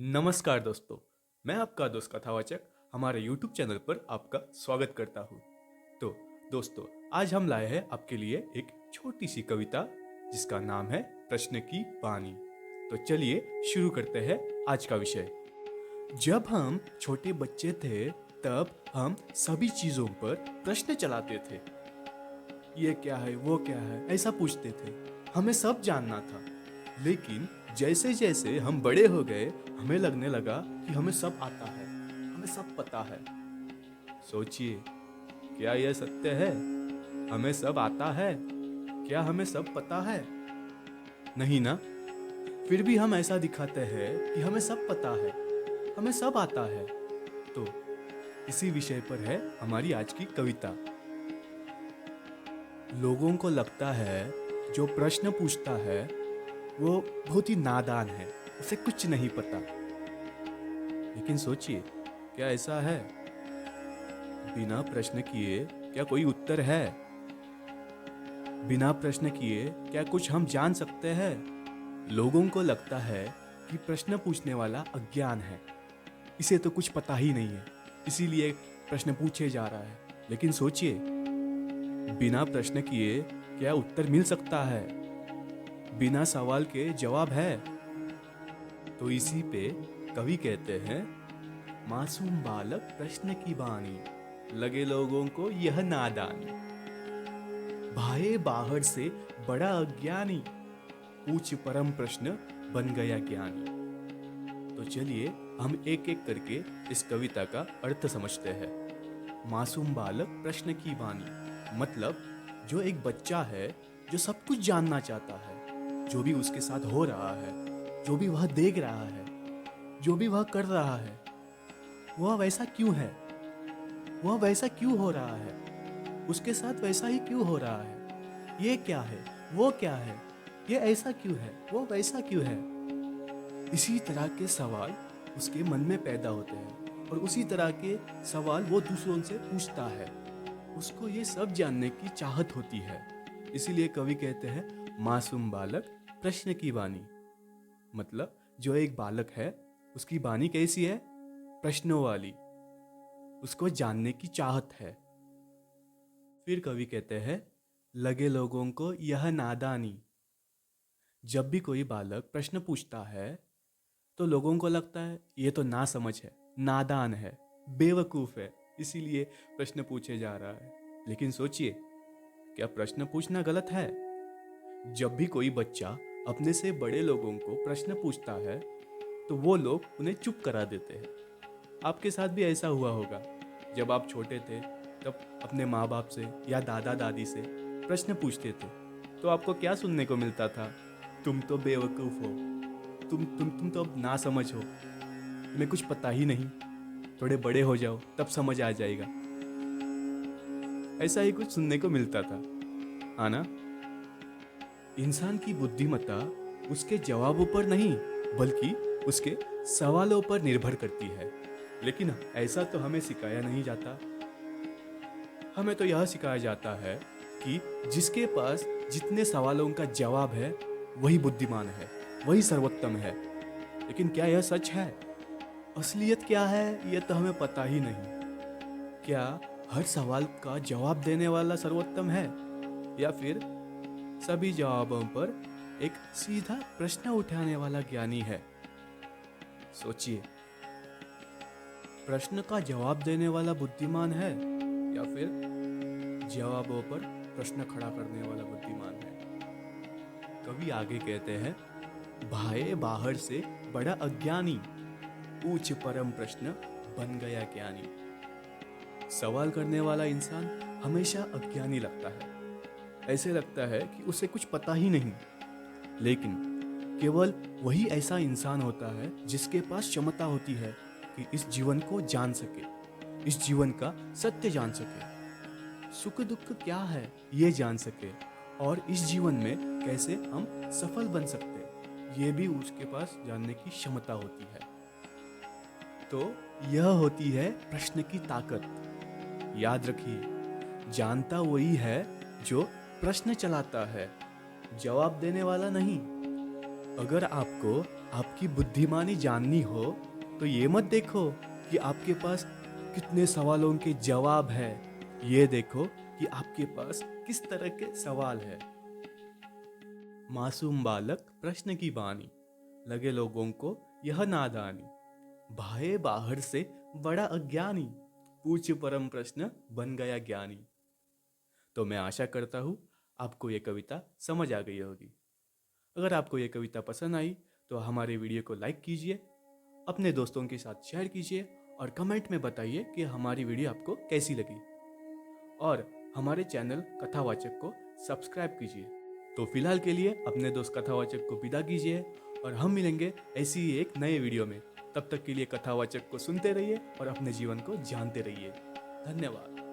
नमस्कार दोस्तों। मैं आपका दोस्त कथावाचक हमारे YouTube चैनल पर आपका स्वागत करता हूँ। तो दोस्तों, आज हम लाए हैं आपके लिए एक छोटी सी कविता जिसका नाम है प्रश्न की बानी। तो चलिए शुरू करते हैं आज का विषय। जब हम छोटे बच्चे थे तब हम सभी चीजों पर प्रश्न चलाते थे। ये क्या है, वो क्या है, ऐसा पूछते थे। हमें सब जानना था। लेकिन जैसे जैसे हम बड़े हो गए, हमें लगने लगा कि हमें सब आता है, हमें सब पता है। सोचिए, क्या यह सत्य है? हमें सब आता है? क्या हमें सब पता है? नहीं ना। फिर भी हम ऐसा दिखाते हैं कि हमें सब पता है, हमें सब आता है। तो इसी विषय पर है हमारी आज की कविता। लोगों को लगता है जो प्रश्न पूछता है वो बहुत ही नादान है, उसे कुछ नहीं पता। लेकिन सोचिए, क्या ऐसा है? बिना प्रश्न किए क्या कोई उत्तर है? बिना प्रश्न किए क्या कुछ हम जान सकते हैं? लोगों को लगता है कि प्रश्न पूछने वाला अज्ञान है, इसे तो कुछ पता ही नहीं है, इसीलिए प्रश्न पूछे जा रहा है। लेकिन सोचिए, बिना प्रश्न किए क्या उत्तर मिल सकता है? बिना सवाल के जवाब है? तो इसी पे कवि कहते हैं, मासूम बालक प्रश्न की बानी, लगे लोगों को यह नादानी। भाए बाहर से बड़ा अज्ञानी, पूछ परम प्रश्न बन गया ज्ञानी। तो चलिए हम एक एक करके इस कविता का अर्थ समझते हैं। मासूम बालक प्रश्न की बानी मतलब जो एक बच्चा है जो सब कुछ जानना चाहता है, जो भी उसके साथ हो रहा है, जो भी वह देख रहा है, जो भी वह कर रहा है, वह वैसा क्यों है, वह वैसा क्यों हो रहा है, उसके साथ वैसा ही क्यों हो रहा है, ये क्या है, वो क्या है, ये ऐसा क्यों है, वो वैसा क्यों है। इसी तरह के सवाल उसके मन में पैदा होते हैं और उसी तरह के सवाल वो दूसरों से पूछता है। उसको ये सब जानने की चाहत होती है। इसीलिए कवि कहते हैं, मासूम बालक प्रश्न की बानी। मतलब जो एक बालक है उसकी बानी कैसी है? प्रश्नों वाली। उसको जानने की चाहत है। फिर कवि कहते हैं, लगे लोगों को यह नादानी। जब भी कोई बालक प्रश्न पूछता है तो लोगों को लगता है ये तो ना समझ है, नादान है, बेवकूफ़ है, इसीलिए प्रश्न पूछे जा रहा है। लेकिन सोचिए, क्या प्रश्न पूछना गलत है? जब भी कोई बच्चा अपने से बड़े लोगों को प्रश्न पूछता है तो वो लोग उन्हें चुप करा देते हैं। आपके साथ भी ऐसा हुआ होगा। जब आप छोटे थे तब अपने माँ बाप से या दादा दादी से प्रश्न पूछते थे तो आपको क्या सुनने को मिलता था? तुम तो बेवकूफ़ हो, तुम तो अब ना समझ हो, तुम्हें कुछ पता ही नहीं, थोड़े बड़े हो जाओ तब समझ आ जाएगा। ऐसा ही कुछ सुनने को मिलता था, हाँ ना? इंसान की बुद्धिमत्ता उसके जवाबों पर नहीं बल्कि उसके सवालों पर निर्भर करती है। लेकिन ऐसा तो हमें सिखाया नहीं जाता। हमें तो यह सिखाया जाता है कि जिसके पास जितने सवालों का जवाब है वही बुद्धिमान है, वही सर्वोत्तम है। लेकिन क्या यह सच है? असलियत क्या है यह तो हमें पता ही नहीं। क्या हर सवाल का जवाब देने वाला सर्वोत्तम है, या फिर सभी जवाबों पर एक सीधा प्रश्न उठाने वाला ज्ञानी है? सोचिए, प्रश्न का जवाब देने वाला बुद्धिमान है या फिर जवाबों पर प्रश्न खड़ा करने वाला बुद्धिमान है? कवि आगे कहते हैं, भाए बाहर से बड़ा अज्ञानी, पूछ परम प्रश्न बन गया ज्ञानी। सवाल करने वाला इंसान हमेशा अज्ञानी लगता है। ऐसे लगता है कि उसे कुछ पता ही नहीं। लेकिन केवल वही ऐसा इंसान होता है जिसके पास क्षमता होती है कि इस जीवन को जान सके, इस जीवन का सत्य जान सके, सुख दुख क्या है ये जान सके, और इस जीवन में कैसे हम सफल बन सकते, ये भी उसके पास जानने की क्षमता होती है। तो यह होती है प्रश्न की ताकत। याद रखिए, जानता वही है जो प्रश्न चलाता है, जवाब देने वाला नहीं। अगर आपको आपकी बुद्धिमानी जाननी हो तो ये मत देखो कि आपके पास कितने सवालों के जवाब है, ये देखो कि आपके पास किस तरह के सवाल है। मासूम बालक प्रश्न की बानी, लगे लोगों को यह नादानी, भाए बाहर से बड़ा अज्ञानी, पूछ परम प्रश्न बन गया ज्ञानी। तो मैं आशा करता हूँ आपको ये कविता समझ आ गई होगी। अगर आपको ये कविता पसंद आई तो हमारे वीडियो को लाइक कीजिए, अपने दोस्तों के साथ शेयर कीजिए और कमेंट में बताइए कि हमारी वीडियो आपको कैसी लगी। और हमारे चैनल कथावाचक को सब्सक्राइब कीजिए। तो फिलहाल के लिए अपने दोस्त कथावाचक को विदा कीजिए और हम मिलेंगे ऐसी ही एक नए वीडियो में। तब तक के लिए कथावाचक को सुनते रहिए और अपने जीवन को जानते रहिए। धन्यवाद।